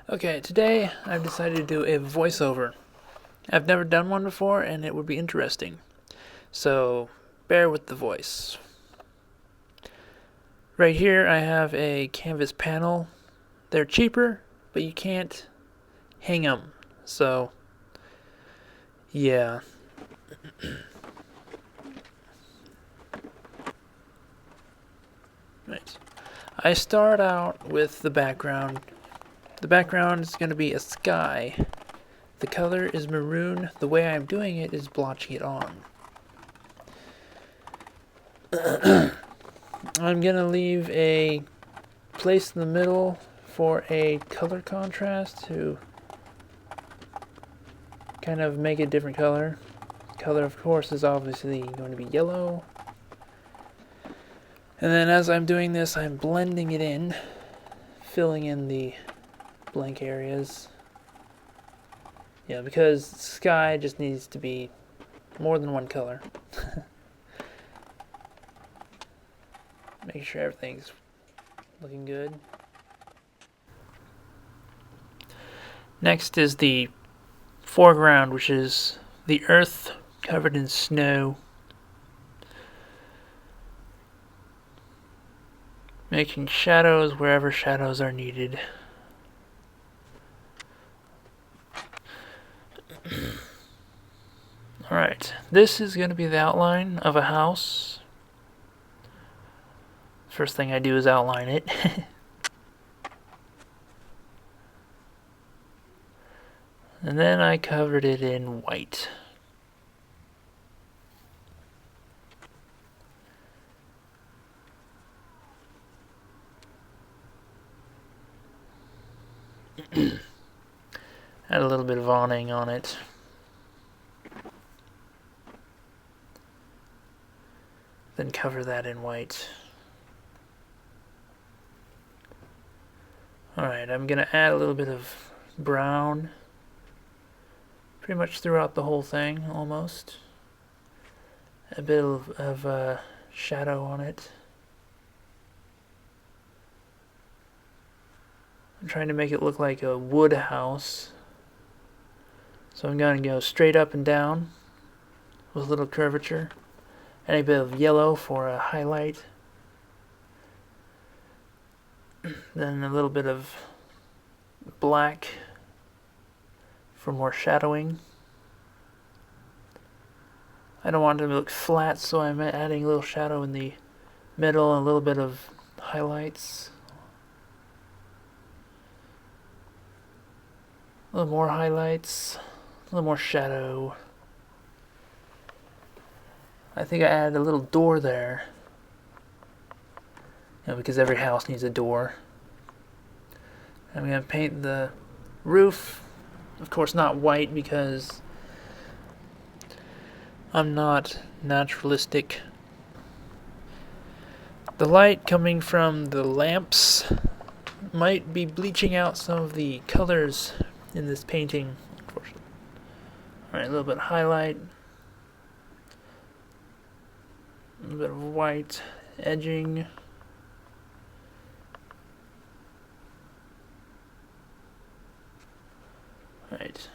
Okay, today I've decided to do a voiceover. I've never done one before and it would be interesting. So, bear with the voice. Right here I have a canvas panel. They're cheaper, but you can't hang them. So, yeah. Right. I start out with the background. The background is going to be a sky. The color is maroon. The way I'm doing it is blotching it on. I'm going to leave a place in the middle for a color contrast to kind of make a different color. Color, of course, is obviously going to be yellow. And then as I'm doing this, I'm blending it in, filling in the blank areas. Yeah, because sky just needs to be more than one color. Make sure everything's looking good. Next is the foreground, which is the earth covered in snow. Making shadows wherever shadows are needed. Alright, this is going to be the outline of a house. First thing I do is outline it. And then I covered it in white. Add a little bit of awning on it. Then cover that in white. Alright, I'm going to add a little bit of brown. Pretty much throughout the whole thing, almost. A bit of shadow on it. I'm trying to make it look like a wood house. So I'm going to go straight up and down with a little curvature. And a bit of yellow for a highlight. Then a little bit of black for more shadowing. I don't want it to look flat, so I'm adding a little shadow in the middle and a little bit of highlights. A little more highlights, a little more shadow. I think I added a little door there. Because every house needs a door. I'm going to paint the roof. Of course not white because I'm not naturalistic. The light coming from the lamps might be bleaching out some of the colors in this painting, unfortunately. Alright, a little bit of highlight. A little bit of white edging. Right.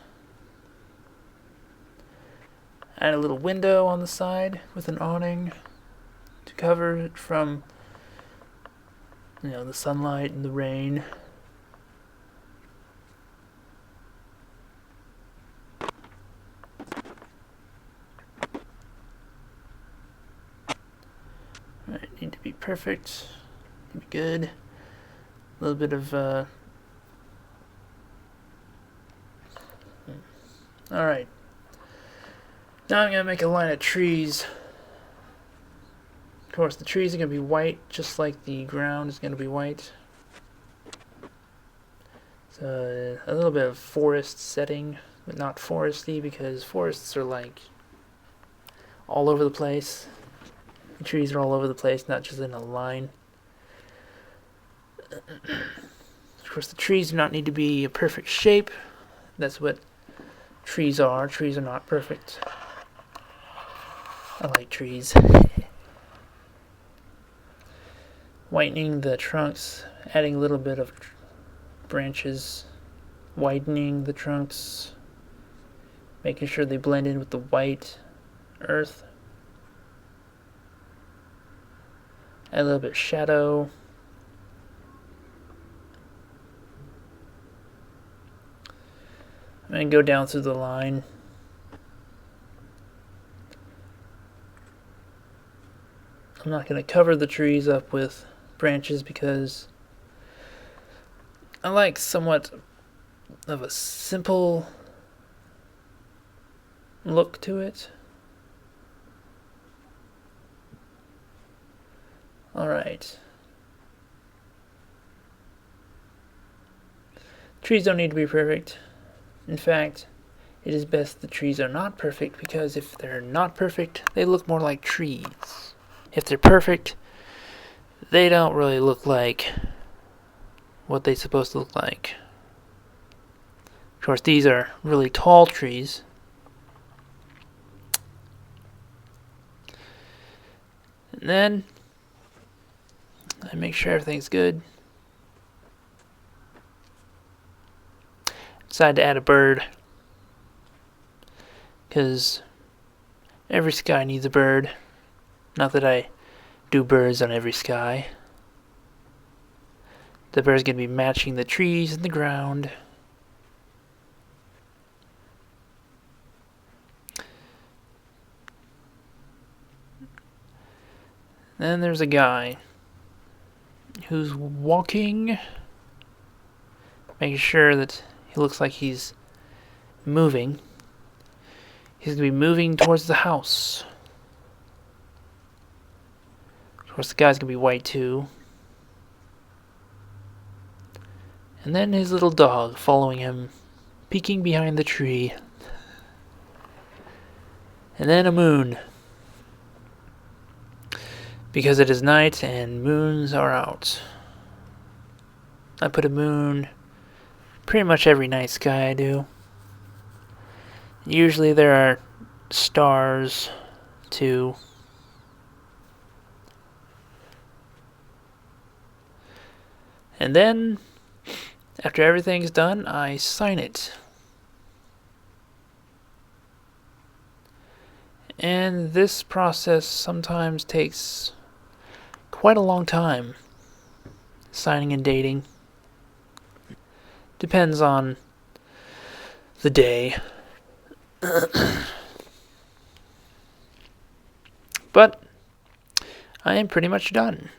Add a little window on the side with an awning to cover it from, the sunlight and the rain. Right, need to be perfect. Need to be good. A little bit of Alright. Now I'm going to make a line of trees. Of course, the trees are going to be white, just like the ground is going to be white. So, a little bit of forest setting, but not foresty, because forests are like all over the place. The trees are all over the place, not just in a line. Of course, the trees do not need to be a perfect shape. That's what trees are. Trees are not perfect. I like trees. Whitening the trunks, adding a little bit of branches whitening the trunks, making sure they blend in with the white earth. Add a little bit of shadow. And go down through the line. I'm not going to cover the trees up with branches because I like somewhat of a simple look to it. Alright. Trees don't need to be perfect. In fact, it is best the trees are not perfect, because if they're not perfect, they look more like trees. If they're perfect, they don't really look like what they're supposed to look like. Of course, these are really tall trees. And then I make sure everything's good. Decided to add a bird, because every sky needs a bird. Not that I do birds on every sky. The bird's going to be matching the trees and the ground. Then there's a guy who's walking, making sure that he looks like he's moving. He's going to be moving towards the house. Of course, the guy's going to be white too. And then his little dog following him, peeking behind the tree. And then a moon, because it is night and moons are out. I put a moon pretty much every night sky I do. Usually there are stars too. And then, after everything's done, I sign it. And this process sometimes takes quite a long time, signing and dating. Depends on the day. But I am pretty much done.